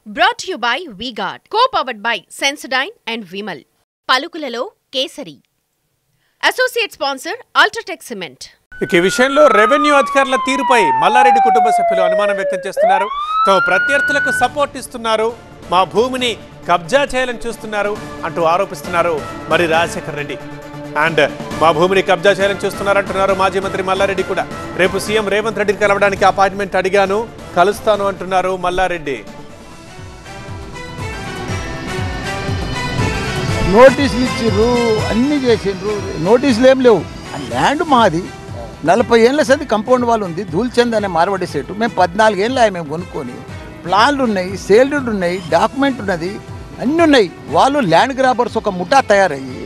Brought to you by V-Guard, co-powered by Sensodyne and Vimal. పలుకులలో Kesari. Associate sponsor UltraTech cement. ఈ విషయంలో revenue అధికారుల తీరుపై మల్లారెడ్డి కుటుంబ సభ్యులు అనుమానం వ్యక్తం చేస్తున్నారు. తమ ప్రత్యర్థులకు సపోర్ట్ ఇస్తున్నారు, మా భూమిని కబ్జా చేయాలని చూస్తున్నారు అంటూ ఆరోపిస్తున్నారు మరి రాజశేఖర్ రెడ్డి. అండ్ మా భూమిని కబ్జా చేయాలని చూస్తున్నారంటున్నారు మాజీ మంత్రి మల్లారెడ్డి కూడా. రేపు సీఎం రేవంత్ రెడ్డిని కలవడానికి అపాయింట్మెంట్ అడిగాను, కలుస్తాను అంటున్నారు మల్లారెడ్డి. నోటీసులు ఇచ్చిర్రు, అన్నీ చేసిండ్రు, నోటీసులు ఏం లేవు. ఆ ల్యాండ్ మాది 40 ఏళ్ళ సది కంపౌండ్ వాళ్ళు ఉంది, ధూల్చంద్ అనే మార్వాడి సెట్. మేము 14 ఏళ్ళు మేము కొనుక్కొని ప్లాన్లు ఉన్నాయి, సేల్డ్ ఉన్నాయి, డాక్యుమెంట్ ఉన్నది, అన్నీ ఉన్నాయి. వాళ్ళు ల్యాండ్ గ్రాబర్స్ ఒక ముఠా తయారయ్యి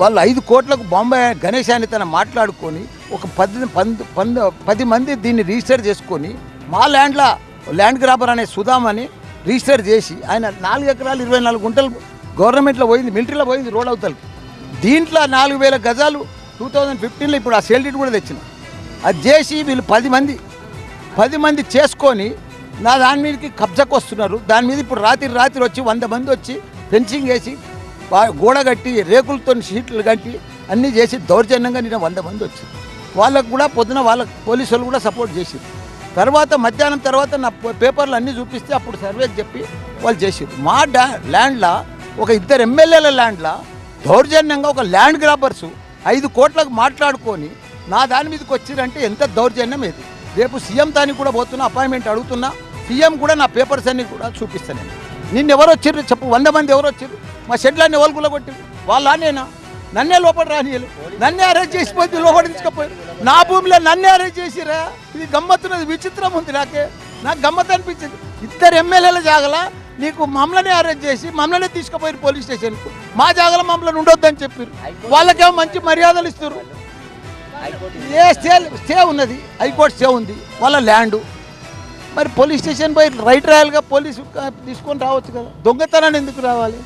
వాళ్ళు 5 కోట్లకు బాంబే గణేష్ అని తన మాట్లాడుకొని ఒక 10 మంది దీన్ని రిజిస్టర్ చేసుకొని మా ల్యాండ్ గ్రాబర్ అనే సుధామ్ అని రిజిస్టర్ చేసి ఆయన 4 ఎకరాలు 24 గుంటలు గవర్నమెంట్లో పోయింది, మిలిటరీలో పోయింది రోడ్ అవతలకి. దీంట్లో 4000 గజాలు 2015లో ఇప్పుడు ఆ సేల్ డీడ్ కూడా తెచ్చిన. అది చేసి వీళ్ళు 10 మంది చేసుకొని నా దాని మీదకి కబ్జాకు వస్తున్నారు. దాని మీద ఇప్పుడు రాత్రి వచ్చి 100 మంది వచ్చి ఫెన్సింగ్ వేసి గోడ కట్టి రేకులతో షీట్లు కట్టి అన్నీ చేసి దౌర్జన్యంగా నిన్న 100 మంది వచ్చి వాళ్ళకు కూడా పొద్దున వాళ్ళకి పోలీసు వాళ్ళు కూడా సపోర్ట్ చేసారు. తర్వాత మధ్యాహ్నం తర్వాత నా పేపర్లు అన్నీ చూపిస్తే అప్పుడు సర్వేకి చెప్పి వాళ్ళు చేసారు. మా ల్యాండ్లో ఒక 2 ఎమ్మెల్యేల ల్యాండ్లో దౌర్జన్యంగా ఒక ల్యాండ్ గ్రాబర్సు 5 కోట్లకు మాట్లాడుకొని నా దాని మీదకి వచ్చిరంటే ఎంత దౌర్జన్యం ఇది. రేపు సీఎం దానికి కూడా పోతున్నా, అపాయింట్మెంట్ అడుగుతున్నా. సీఎం కూడా నా పేపర్స్ అన్నీ కూడా చూపిస్తాను. నిన్ను ఎవరు వచ్చిర్రు చెప్పు, 100 మంది ఎవరు వచ్చారు? మా షెడ్లన్నీ ఎవరు గుల్లగొట్టారు? వాళ్ళనేనా? నన్నే లోపల రానియలు, నన్నే అరెస్ట్ చేసిపోతే లోపల తీసుకుపోయారు. నా భూమిలో నన్నే అరెస్ట్ చేసిరా? ఇది గమ్మత్తున్నది, విచిత్రం ఉంది. నాకు గమ్మత్ అనిపించింది. 2 ఎమ్మెల్యేల జాగల నీకు మమ్మల్ని అరెస్ట్ చేసి మమ్మల్ని తీసుకుపోయారు పోలీస్ స్టేషన్కు. మా జాగలో మమ్మల్ని ఉండొద్దని చెప్పారు. వాళ్ళకేమో మంచి మర్యాదలు ఇస్తారు. ఏ స్టే ఉన్నది, హైకోర్టు స్టే ఉంది వాళ్ళ ల్యాండు. మరి పోలీస్ స్టేషన్ పోయి రైట్ రాయాలిగా, పోలీసు తీసుకొని రావచ్చు కదా. దొంగతనాన్ని ఎందుకు రావాలి?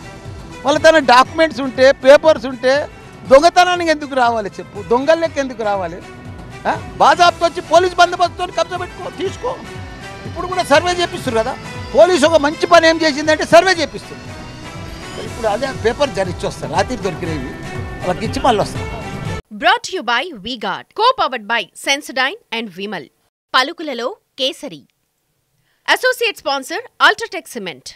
వాళ్ళ తన డాక్యుమెంట్స్ ఉంటే, పేపర్స్ ఉంటే దొంగతనానికి ఎందుకు రావాలి చెప్పు? దొంగలకి ఎందుకు రావాలి? బాజాబ్తో వచ్చి పోలీస్ బందోబస్తుతో కబ్జా పెట్టుకో, తీసుకో. ఇప్పుడు కూడా సర్వే చేపిస్తారు కదా. పోలీసు ఒక మంచి పని ఏం చేసిందంటే సర్వే చేపిస్తుంది. ఇప్పుడు అదే పేపర్ జరిచి వస్తారు, రాత్రి దొరికినవి వాళ్ళకి ఇచ్చి మళ్ళీ వస్తారు. Brought to you by V-Guard, co-powered by Sensodyne and Vimal. పలుకులలో Kesari. Associate sponsor UltraTech cement.